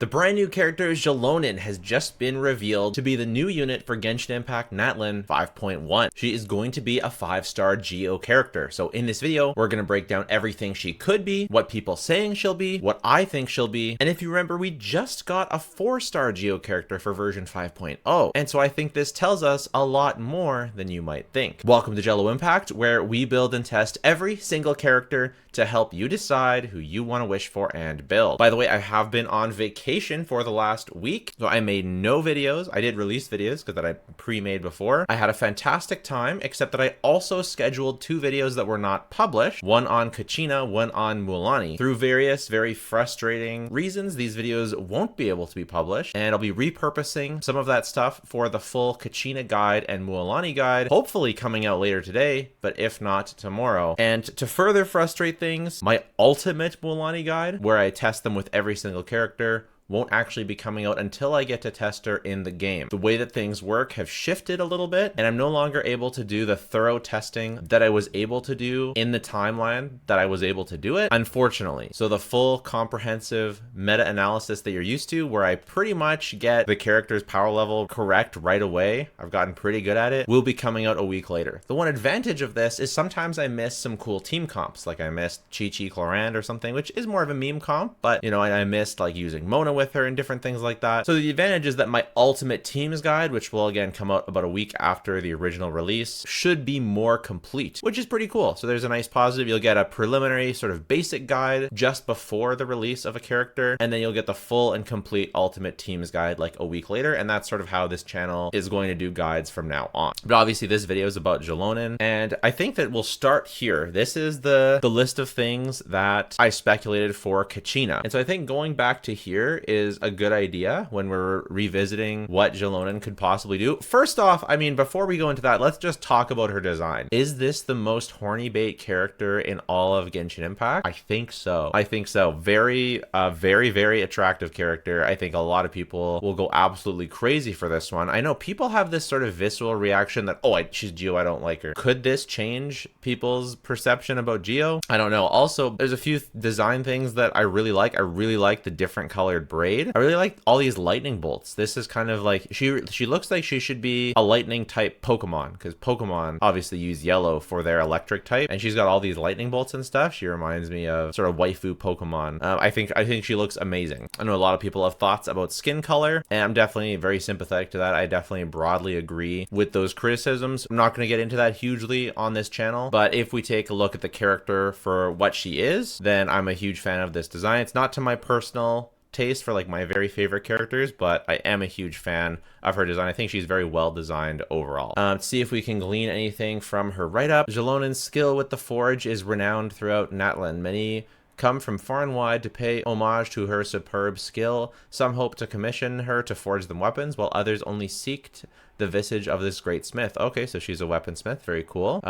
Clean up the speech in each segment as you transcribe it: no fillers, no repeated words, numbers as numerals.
The brand new character Xilonen has just been revealed to be the new unit for Genshin Impact Natlan 5.1. She is going to be a 5-star Geo character. So in this video, we're going to break down everything she could be, what people saying she'll be, what I think she'll be, and if you remember, we just got a 4-star Geo character for version 5.0, and so I think this tells us a lot more than you might think. Welcome to Jello Impact, where we build and test every single character to help you decide who you want to wish for and build. By the way, I have been on vacation for the last week, so I made no videos. I did release videos because that I pre-made before. I had a fantastic time, except that I also scheduled 2 videos that were not published, one on Keqing, one on Mualani. Through various very frustrating reasons, these videos won't be able to be published, and I'll be repurposing some of that stuff for the full Keqing guide and Mualani guide, hopefully coming out later today, but if not, tomorrow. And to further frustrate things, my ultimate Mualani guide, where I test them with every single character, won't actually be coming out until I get to test her in the game. The way that things work have shifted a little bit, and I'm no longer able to do the thorough testing that I was able to do in the timeline that I was able to do it, unfortunately. So the full comprehensive meta-analysis that you're used to, where I pretty much get the character's power level correct right away, I've gotten pretty good at it, will be coming out a week later. The one advantage of this is sometimes I miss some cool team comps, like I missed Chi Chlorand or something, which is more of a meme comp, but you know, I missed like using Mona with her and different things like that. So the advantage is that my ultimate teams guide, which will again come out about a week after the original release, should be more complete, which is pretty cool. So there's a nice positive. You'll get a preliminary sort of basic guide just before the release of a character, and then you'll get the full and complete ultimate teams guide like a week later, and that's sort of how this channel is going to do guides from now on. But obviously this video is about Xilonen, and I think that we'll start here. This is the list of things that I speculated for Keqing, and so I think going back to here is a good idea when we're revisiting what Xilonen could possibly do. First off, I mean, before we go into that, let's just talk about her design. Is this the most horny bait character in all of Genshin Impact? I think so. I think so. Very, very attractive character. I think a lot of people will go absolutely crazy for this one. I know people have this sort of visceral reaction that, oh, she's Geo, I don't like her. Could this change people's perception about Geo? I don't know. Also, there's a few design things that I really like. I really like the different colored braid. I really like all these lightning bolts. This is kind of like, she looks like she should be a lightning type Pokemon, because Pokemon obviously use yellow for their electric type, and she's got all these lightning bolts and stuff. She reminds me of sort of waifu Pokemon. I think she looks amazing. I know a lot of people have thoughts about skin color, and I'm definitely very sympathetic to that. I definitely broadly agree with those criticisms. I'm not going to get into that hugely on this channel, but if we take a look at the character for what she is, then I'm a huge fan of this design. It's not to my personal taste for like my very favorite characters, but I am a huge fan of her design. I think she's very well designed overall. Let's see if we can glean anything from her write-up. Xilonen's skill with the forge is renowned throughout Natlan. Many come from far and wide to pay homage to her superb skill. Some hope to commission her to forge them weapons, while others only seek the visage of this great smith. Okay, so she's a weaponsmith. Very cool.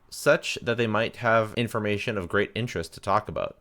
Such that they might have information of great interest to talk about.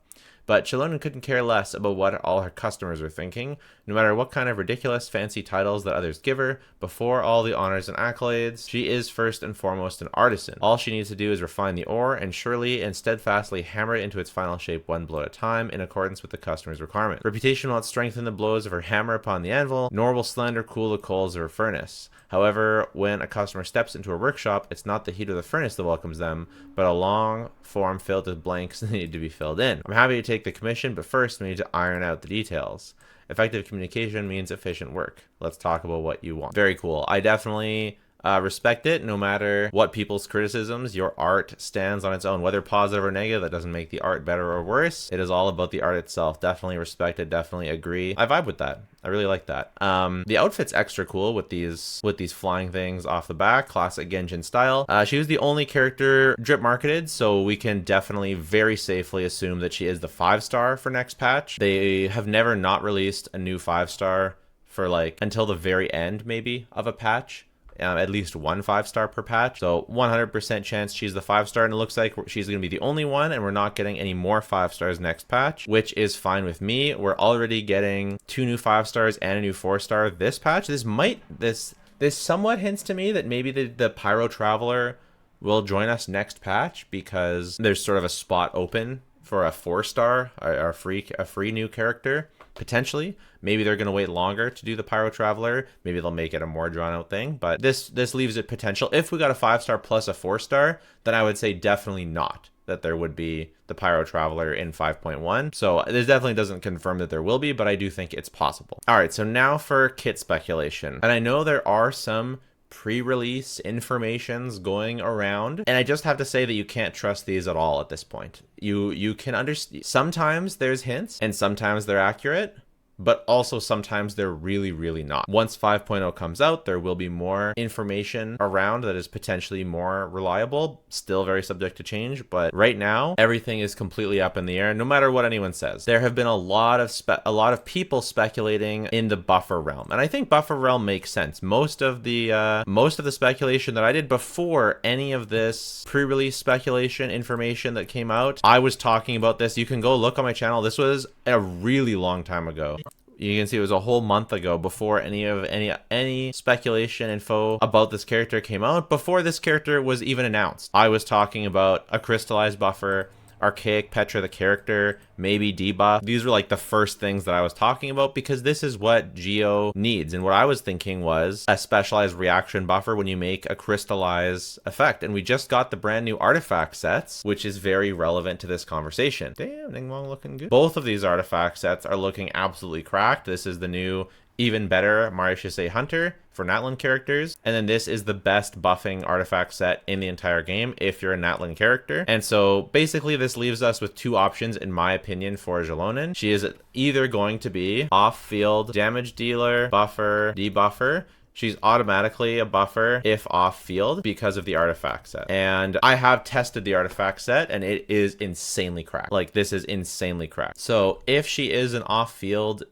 But Xilonen couldn't care less about what all her customers were thinking, no matter what kind of ridiculous fancy titles that others give her. Before all the honors and accolades, she is first and foremost an artisan. All she needs to do is refine the ore and surely and steadfastly hammer it into its final shape one blow at a time in accordance with the customer's requirement. Reputation will not strengthen the blows of her hammer upon the anvil, nor will slander cool the coals of her furnace. However, when a customer steps into a workshop, it's not the heat of the furnace that welcomes them, but a long form filled with blanks that need to be filled in. I'm happy to take the commission, but first we need to iron out the details. Effective communication means efficient work. Let's talk about what you want. Very cool. I definitely respect it. No matter what people's criticisms, your art stands on its own, whether positive or negative. That doesn't make the art better or worse. It is all about the art itself. Definitely respect it, definitely agree. I vibe with that. I really like that. The outfit's extra cool with these flying things off the back, classic Genshin style. She was the only character drip marketed, so we can definitely very safely assume that she is the 5-star for next patch. They have never not released a new 5-star for like until the very end maybe of a patch. At least one 5-star per patch, so 100% chance she's the 5-star, and it looks like she's going to be the only one, and we're not getting any more 5-stars next patch, which is fine with me. We're already getting 2 new 5-stars and a new 4-star this patch. This somewhat hints to me that maybe the Pyro Traveler will join us next patch, because there's sort of a spot open for a 4-star, a free new character. potentially. Maybe they're going to wait longer to do the Pyro Traveler. Maybe they'll make it a more drawn out thing. But this leaves it potential. If we got a 5-star plus a 4-star, then I would say definitely not that there would be the Pyro Traveler in 5.1. So this definitely doesn't confirm that there will be, but I do think it's possible. All right, so now for kit speculation. And I know there are some pre-release informations going around, and I just have to say that you can't trust these at all at this point. You can understand, sometimes there's hints and sometimes they're accurate, but also sometimes they're really, really not. Once 5.0 comes out, there will be more information around that is potentially more reliable, still very subject to change, but right now everything is completely up in the air no matter what anyone says. There have been a lot of people speculating in the buffer realm, and I think buffer realm makes sense. Most of the speculation that I did before any of this pre-release speculation information that came out, I was talking about this. You can go look on my channel. This was a really long time ago. You can see it was a whole month ago before any speculation info about this character came out, before this character was even announced. I was talking about a crystallized buffer, archaic Petra the character, maybe debuff. These were like the first things that I was talking about because this is what Geo needs. And what I was thinking was a specialized reaction buffer when you make a crystallize effect. And we just got the brand new artifact sets, which is very relevant to this conversation. Damn, Ningguang looking good. Both of these artifact sets are looking absolutely cracked. This is the new even better Maréchaussée Hunter for Natlan characters, and then this is the best buffing artifact set in the entire game if you're a Natlan character. And so basically this leaves us with two options in my opinion for Xilonen. She is either going to be off-field damage dealer, buffer, debuffer. She's automatically a buffer if off-field because of the artifact set. And I have tested the artifact set and it is insanely cracked. Like, this is insanely cracked. So if she is an off-field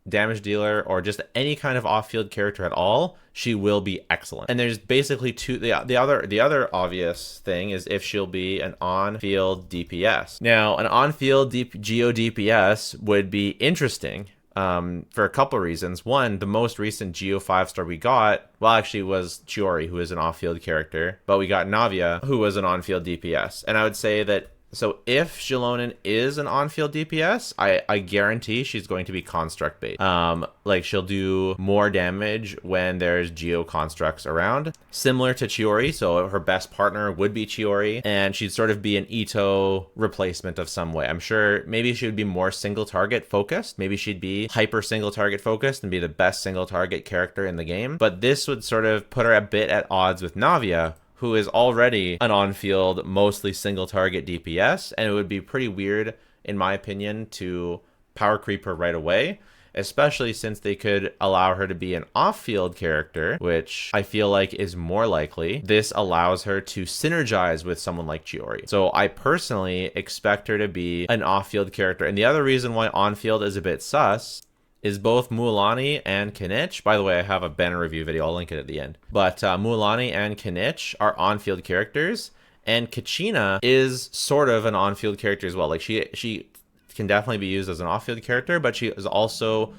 damage dealer or just any kind of off-field character at all, she will be excellent. And there's basically two. The other obvious thing is if she'll be an on-field DPS. Now, an on-field Geo DPS would be interesting for a couple of reasons. One, the most recent Geo 5-star we got, well, actually was Chiori, who is an off-field character, but we got Navia, who was an on-field DPS. And I would say that, so if Xilonen is an on-field DPS, I guarantee she's going to be construct bait. Like, she'll do more damage when there's Geo constructs around, similar to Chiori. So her best partner would be Chiori, and she'd sort of be an Ito replacement of some way. I'm sure maybe she would be more single target focused. Maybe she'd be hyper single target focused and be the best single target character in the game. But this would sort of put her a bit at odds with Navia, who is already an on-field, mostly single-target DPS, and it would be pretty weird, in my opinion, to power creep her right away, especially since they could allow her to be an off-field character, which I feel like is more likely. This allows her to synergize with someone like Chiori. So I personally expect her to be an off-field character, and the other reason why on-field is a bit sus is both Mualani and Kinich. By the way, I have a banner review video. I'll link it at the end. But Mualani and Kinich are on-field characters, and Kachina is sort of an on-field character as well. Like, she can definitely be used as an off-field character, but she is also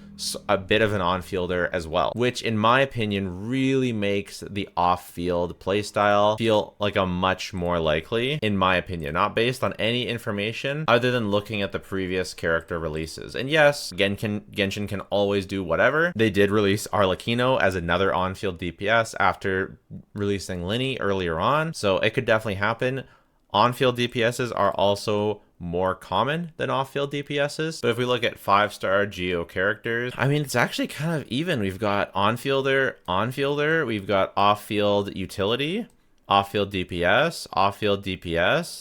a bit of an on-fielder as well, which in my opinion really makes the off-field playstyle feel like a much more likely, in my opinion, not based on any information other than looking at the previous character releases. And yes, Genshin can always do whatever. They did release Arlecchino as another on-field DPS after releasing Linny earlier on, so it could definitely happen. On-field DPSs are also more common than off-field DPSs. But if we look at 5-star Geo characters, I mean, it's actually kind of even. We've got on-fielder, we've got off-field utility, off-field DPS,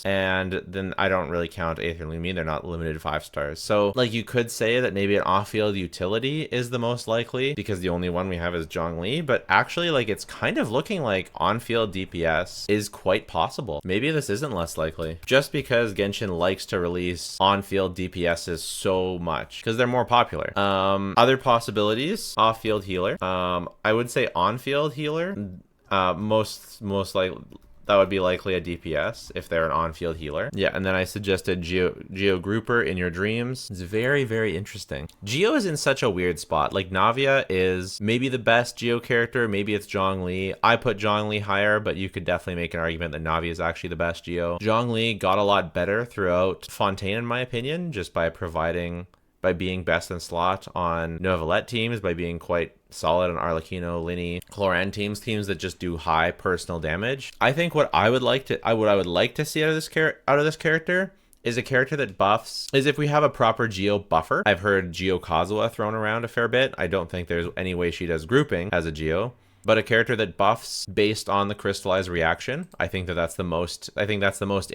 and then I don't really count Aether and Lumine. They're not limited to 5 stars. So, like, you could say that maybe an off-field utility is the most likely because the only one we have is Zhongli, but actually, like, it's kind of looking like on-field DPS is quite possible. Maybe this isn't less likely, just because Genshin likes to release on-field DPSs so much because they're more popular. Other possibilities, off-field healer. I would say on-field healer. Most likely that would be likely a DPS if they're an on-field healer. Yeah, and then I suggested Geo Grouper in your dreams. It's very, very interesting. Geo is in such a weird spot. Like, Navia is maybe the best Geo character, maybe it's Zhongli. I put Zhongli higher, but you could definitely make an argument that Navia is actually the best Geo. Zhongli got a lot better throughout Fontaine, in my opinion, just by providing by being best in slot on Novelette teams, by being quite solid on Arlecchino, Linny, Cloran teams that just do high personal damage. I think what I would like to see out of this character is a character that buffs, is if we have a proper Geo buffer. I've heard Geo Kazuha thrown around a fair bit. I don't think there's any way she does grouping as a Geo, but a character that buffs based on the crystallized reaction. I think that's the most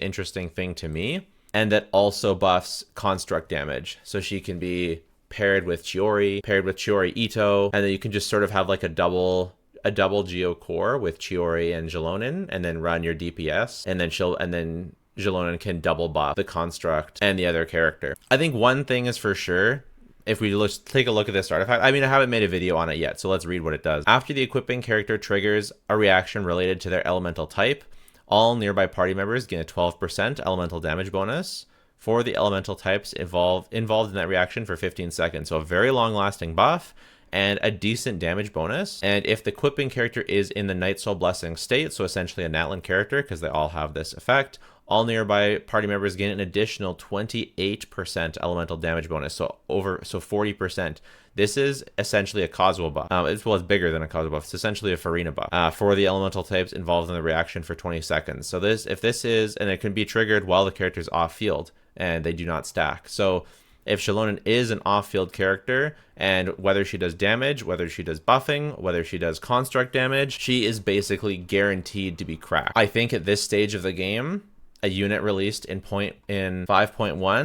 interesting thing to me. And that also buffs construct damage. So she can be paired with Chiori Ito, and then you can just sort of have like a double Geo core with Chiori and Xilonen, and then run your DPS, and then Xilonen can double buff the construct and the other character. I think one thing is for sure, if we take a look at this artifact, I mean, I haven't made a video on it yet, so let's read what it does. After the equipping character triggers a reaction related to their elemental type, all nearby party members gain a 12% elemental damage bonus for the elemental types involved in that reaction for 15 seconds. So a very long-lasting buff and a decent damage bonus. And if the equipping character is in the Night Soul Blessing state, so essentially a Natlan character, because they all have this effect, all nearby party members gain an additional 28% elemental damage bonus, so 40%. This is essentially a Kazuha buff. It's bigger than a Kazuha buff. It's essentially a Farina buff for the elemental types involved in the reaction for 20 seconds. So if this is, and it can be triggered while the character's off field and they do not stack. So if Xilonen is an off-field character, and whether she does damage, whether she does buffing, whether she does construct damage, she is basically guaranteed to be cracked. I think at this stage of the game, a unit released in 5.1.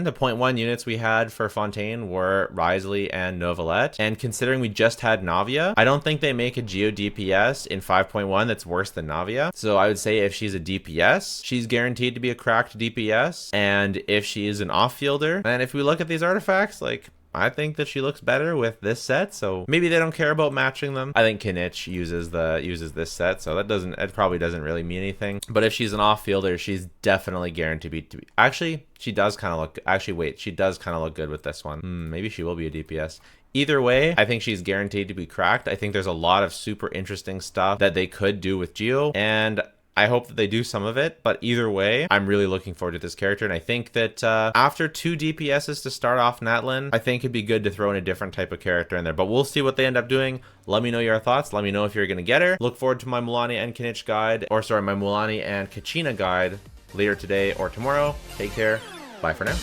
The 0.1 units we had for Fontaine were Wriothesley and Novelette. And considering we just had Navia, I don't think they make a Geo DPS in 5.1 that's worse than Navia. So I would say if she's a DPS, she's guaranteed to be a cracked DPS. And if she is an off-fielder, and if we look at these artifacts, like, I think that she looks better with this set, so maybe they don't care about matching them. I think Kinich uses this set, so it probably doesn't really mean anything. But if she's an off-fielder, she's definitely guaranteed to be. Actually, she does kind of look. Actually, wait, she does kind of look good with this one. Maybe she will be a DPS. Either way, I think she's guaranteed to be cracked. I think there's a lot of super interesting stuff that they could do with Geo, and I hope that they do some of it, but either way, I'm really looking forward to this character, and I think that after 2 DPSs to start off Natlan, I think it'd be good to throw in a different type of character in there, but we'll see what they end up doing. Let me know your thoughts. Let me know if you're going to get her. Look forward to my Mulani and Kinich guide, my Mulani and Kachina guide later today or tomorrow. Take care. Bye for now.